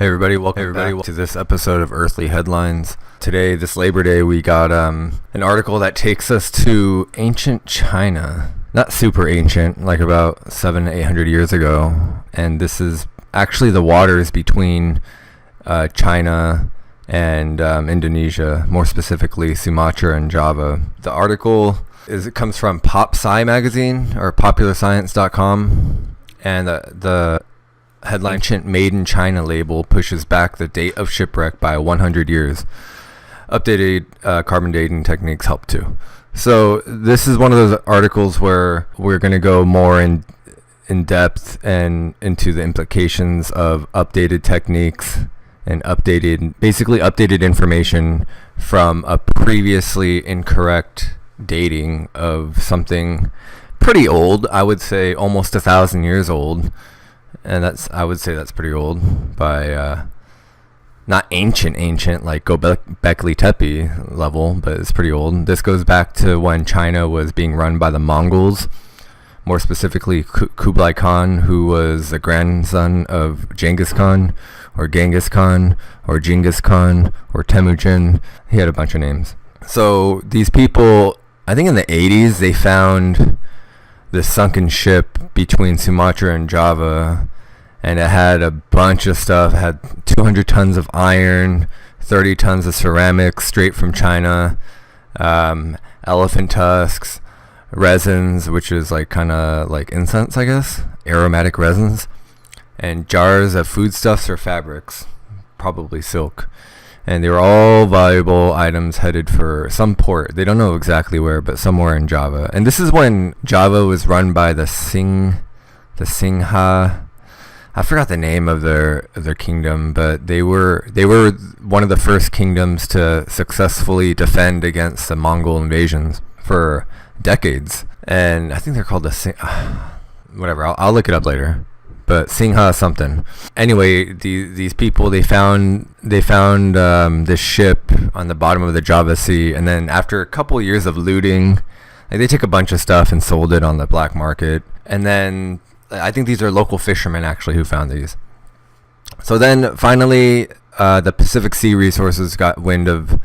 Hey everybody, welcome back to this episode of Earthly Headlines. Today, this Labor Day, we got an article that takes us to ancient China. Not super ancient, like about 700-800 years ago. And this is actually the waters between China and Indonesia, more specifically Sumatra and Java. The article comes from PopSci magazine, or popularscience.com, and the headline Ancient Made in China label pushes back the date of shipwreck by 100 years. Updated carbon dating techniques help too. So this is one of those articles where we're going to go more in depth and into the implications of updated techniques and basically updated information from a previously incorrect dating of something pretty old. I would say almost 1,000 years old. And I would say that's pretty old by not ancient like Göbekli Tepe level, but it's pretty old. This goes back to when China was being run by the Mongols, more specifically Kublai Khan, who was the grandson of Genghis Khan, or Genghis Khan, or Genghis Khan, or Temujin. He had a bunch of names. So these people, I think in the 80s, they found this sunken ship between Sumatra and Java, and it had a bunch of stuff. It had 200 tons of iron, 30 tons of ceramics straight from China, elephant tusks, resins, which is like kind of like incense, I guess, aromatic resins, and jars of foodstuffs or fabrics, probably silk. And they were all valuable items headed for some port. They don't know exactly where, but somewhere in Java. And this is when Java was run by the Singha. I forgot the name of their kingdom, but they were one of the first kingdoms to successfully defend against the Mongol invasions for decades. And I think they're called the whatever. I'll look it up later. But Singha something. Anyway, these people, they found this ship on the bottom of the Java Sea, and then after a couple years of looting, like, they took a bunch of stuff and sold it on the black market. And then I think these are local fishermen actually who found these. So then finally, the Pacific Sea Resources got wind of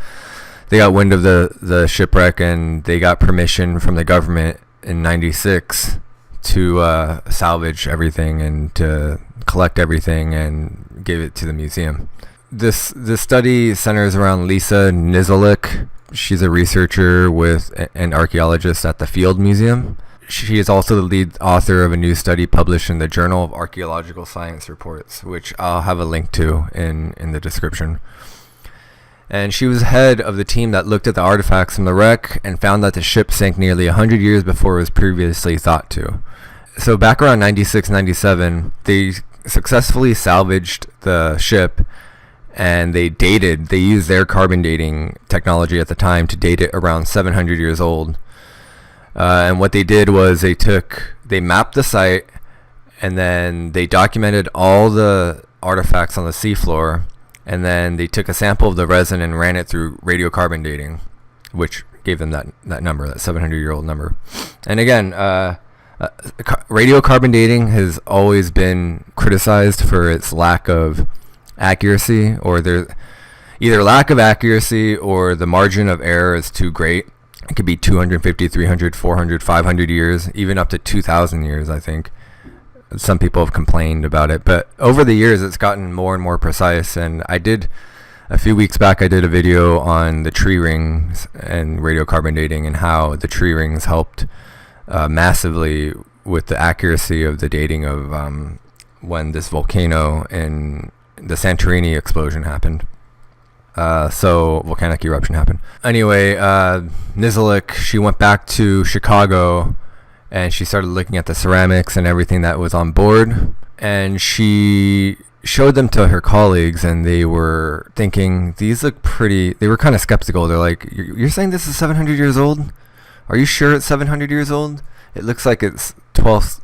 the shipwreck, and they got permission from the government in '96 to salvage everything and to collect everything and give it to the museum. This study centers around Lisa Nizilik. She's a researcher with an archaeologist at the Field Museum. She is also the lead author of a new study published in the Journal of Archaeological Science Reports, which I'll have a link to in the description. And she was head of the team that looked at the artifacts from the wreck and found that the ship sank nearly 100 years before it was previously thought to. So back around 96, 97, they successfully salvaged the ship, and they used their carbon dating technology at the time to date it around 700 years old. And what they did was they mapped the site, and then they documented all the artifacts on the seafloor, and then they took a sample of the resin and ran it through radiocarbon dating, which gave them that number, that 700-year-old number. And again, radiocarbon dating has always been criticized for its lack of accuracy, or either lack of accuracy or the margin of error is too great. It could be 250, 300, 400, 500 years, even up to 2,000 years, I think. Some people have complained about it, but over the years it's gotten more and more precise. And a few weeks back, I did a video on the tree rings and radiocarbon dating and how the tree rings helped massively with the accuracy of the dating of when this volcano and the Santorini explosion happened. So volcanic eruption happened. Anyway, Nizilik, she went back to Chicago and she started looking at the ceramics and everything that was on board, and she showed them to her colleagues, and they were thinking, these look pretty. They were kind of skeptical. They're like, you're saying this is 700 years old? Are you sure it's 700 years old? It looks like it's 12th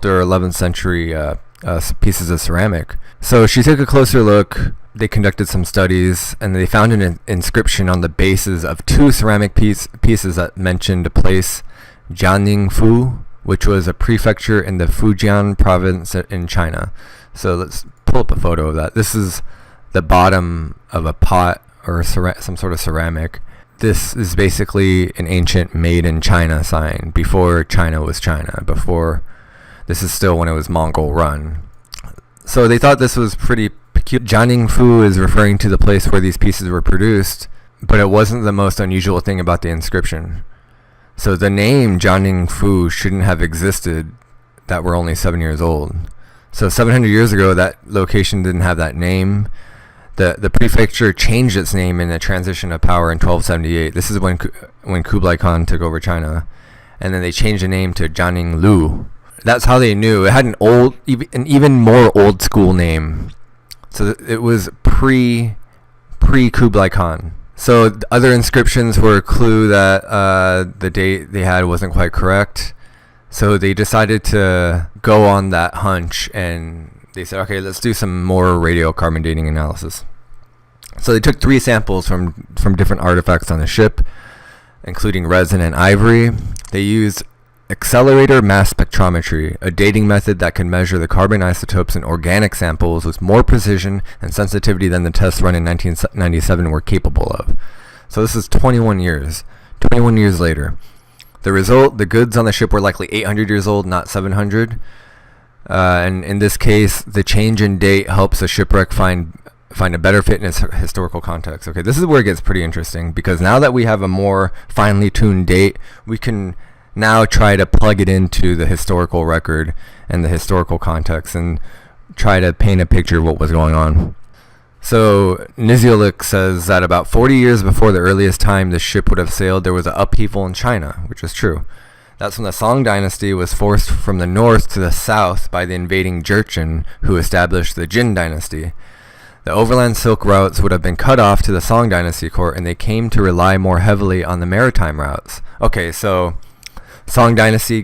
or 11th century pieces of ceramic. So she took a closer look. They conducted some studies, and they found an inscription on the bases of two ceramic pieces that mentioned a place, Jianningfu, which was a prefecture in the Fujian province in China. So let's pull up a photo of that. This is the bottom of a pot or some sort of ceramic. This is basically an ancient made in China sign before China was China. This is still when it was Mongol run. So they thought this was pretty peculiar. Jiangfu is referring to the place where these pieces were produced, but it wasn't the most unusual thing about the inscription. So the name Jiangfu shouldn't have existed that we're only 7 years old. So 700 years ago, that location didn't have that name. The prefecture changed its name in the transition of power in 1278. This is when Kublai Khan took over China, and then they changed the name to Jianglu. That's how they knew. It had an even more old school name. So it was pre Kublai Khan. So the other inscriptions were a clue that the date they had wasn't quite correct. So they decided to go on that hunch, and they said, okay, let's do some more radiocarbon dating analysis. So they took 3 samples from different artifacts on the ship, including resin and ivory. They used accelerator mass spectrometry, a dating method that can measure the carbon isotopes in organic samples with more precision and sensitivity than the tests run in 1997 were capable of. So this is 21 years later. The result, the goods on the ship were likely 800 years old, not 700. And in this case, the change in date helps a shipwreck find a better fit in its historical context. Okay, this is where it gets pretty interesting, because now that we have a more finely tuned date, we can now try to plug it into the historical record and the historical context and try to paint a picture of what was going on. So Niziolek says that about 40 years before the earliest time the ship would have sailed, there was an upheaval in China, which is true. That's when the Song dynasty was forced from the north to the south by the invading Jurchen, who established the Jin dynasty. The overland silk routes would have been cut off to the Song dynasty court, and they came to rely more heavily on the maritime routes. Okay, so Song dynasty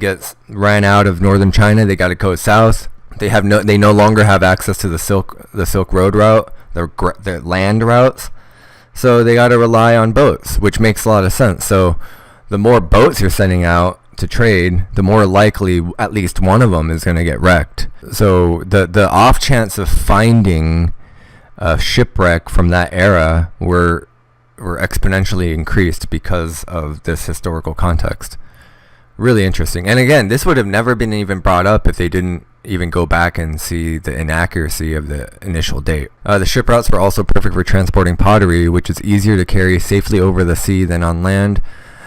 ran out of northern China. They got to go south. They no longer have access to the Silk Road route, the land routes. So they got to rely on boats, which makes a lot of sense. So the more boats you're sending out to trade, the more likely at least one of them is going to get wrecked. So the off chance of finding a shipwreck from that era were exponentially increased because of this historical context. Really interesting. And again, this would have never been even brought up if they didn't even go back and see the inaccuracy of the initial date. The ship routes were also perfect for transporting pottery, which is easier to carry safely over the sea than on land.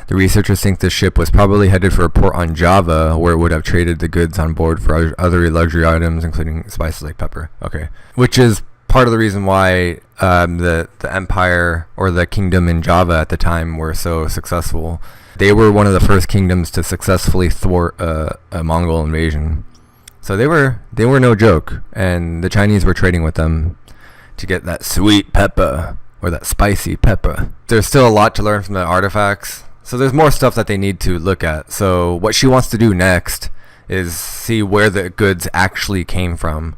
The researchers think the ship was probably headed for a port on Java, where it would have traded the goods on board for other luxury items, including spices like pepper. Okay, which is part of the reason why the empire or the kingdom in Java at the time were so successful. They were one of the first kingdoms to successfully thwart a Mongol invasion. So they were no joke, and the Chinese were trading with them to get that sweet pepper or that spicy pepper. There's still a lot to learn from the artifacts, so there's more stuff that they need to look at. So what she wants to do next is see where the goods actually came from,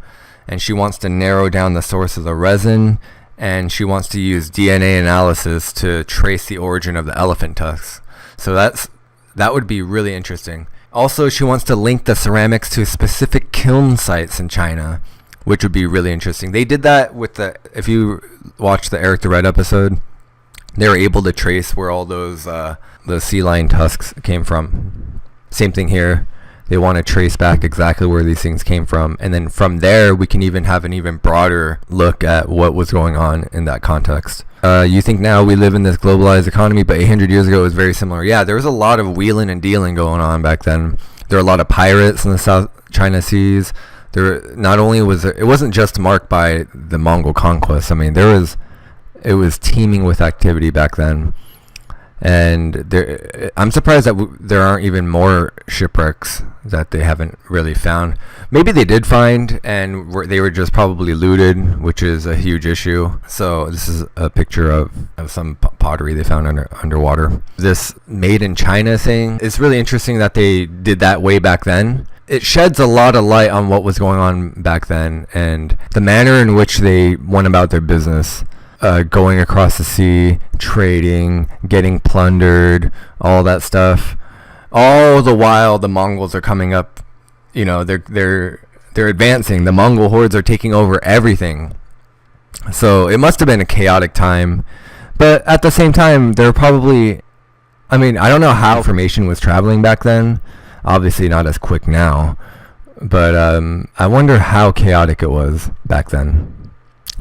and she wants to narrow down the source of the resin, and she wants to use DNA analysis to trace the origin of the elephant tusks. So that would be really interesting. Also, she wants to link the ceramics to specific kiln sites in China, which would be really interesting. They did that with if you watch the Eric the Red episode, they were able to trace where all those sea lion tusks came from. Same thing here. They want to trace back exactly where these things came from, and then from there we can even have an even broader look at what was going on in that context. You think now we live in this globalized economy, but 800 years ago it was very similar. Yeah, there was a lot of wheeling and dealing going on back then. There were a lot of pirates in the South China Seas. It wasn't just marked by the Mongol conquest. I mean, it was teeming with activity back then. And I'm surprised that there aren't even more shipwrecks that they haven't really found. Maybe they did find, and they were just probably looted, which is a huge issue. So this is a picture of some pottery they found underwater. This made in China thing, it's really interesting that they did that way back then. It sheds a lot of light on what was going on back then and the manner in which they went about their business. Going across the sea, trading, getting plundered, all that stuff. All the while the Mongols are coming up, they're they're advancing. The Mongol hordes are taking over everything. So it must have been a chaotic time. But at the same time, they're probably, I mean, I don't know how information was traveling back then. Obviously not as quick now. But I wonder how chaotic it was back then.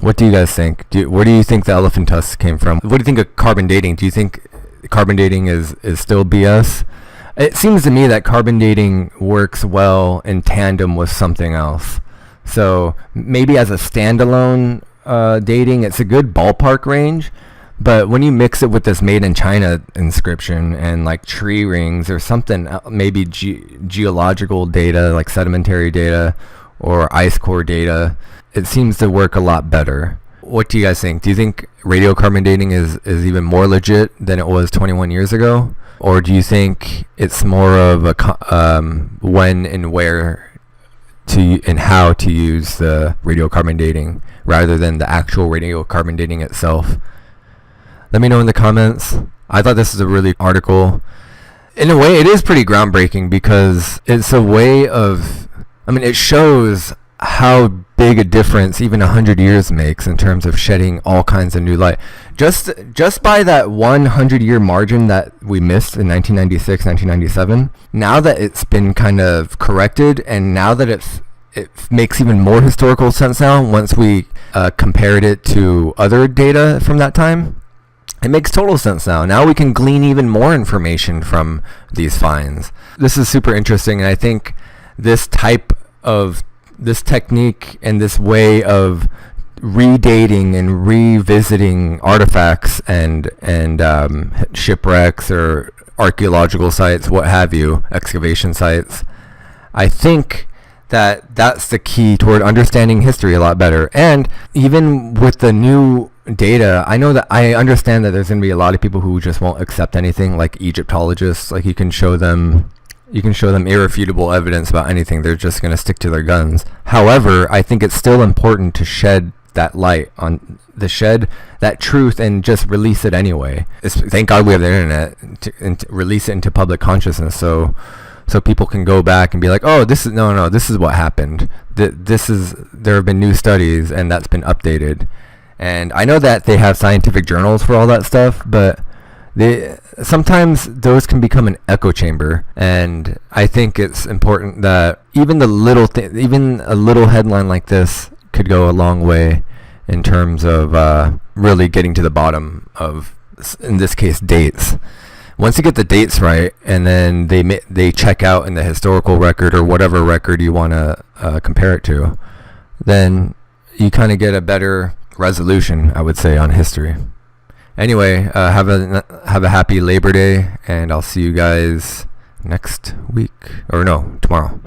What do you guys think? Where do you think the elephant tusks came from? What do you think of carbon dating? Do you think carbon dating is still BS? It seems to me that carbon dating works well in tandem with something else. So maybe as a standalone dating, it's a good ballpark range. But when you mix it with this made in China inscription and like tree rings or something, maybe geological data like sedimentary data or ice core data, it seems to work a lot better. What do you guys think? Do you think radiocarbon dating is even more legit than it was 21 years ago? Or do you think it's more of a when and where to and how to use the radiocarbon dating rather than the actual radiocarbon dating itself? Let me know in the comments. I thought this is a really article. In a way, it is pretty groundbreaking because it's a way of, I mean, it shows how big a difference even 100 years makes in terms of shedding all kinds of new light. Just by that 100-year margin that we missed in 1996, 1997, now that it's been kind of corrected and now that it makes even more historical sense now once we compared it to other data from that time, it makes total sense now. Now we can glean even more information from these finds. This is super interesting, and I think this technique and this way of redating and revisiting artifacts and shipwrecks or archaeological sites, what have you, excavation sites, I think that's the key toward understanding history a lot better. And even with the new data, I understand that there's going to be a lot of people who just won't accept anything, like Egyptologists. Like you can show them irrefutable evidence about anything. They're just going to stick to their guns. However, I think it's still important to shed that light on that truth and just release it anyway. Thank God we have the internet and to release it into public consciousness so people can go back and be like, oh, this is what happened. There have been new studies and that's been updated. And I know that they have scientific journals for all that stuff, but sometimes those can become an echo chamber, and I think it's important that even a little headline like this could go a long way in terms of really getting to the bottom of, in this case, dates. Once you get the dates right, and then they check out in the historical record or whatever record you want to compare it to, then you kind of get a better resolution, I would say, on history. Anyway, have a happy Labor Day, and I'll see you guys next week. Or no, tomorrow.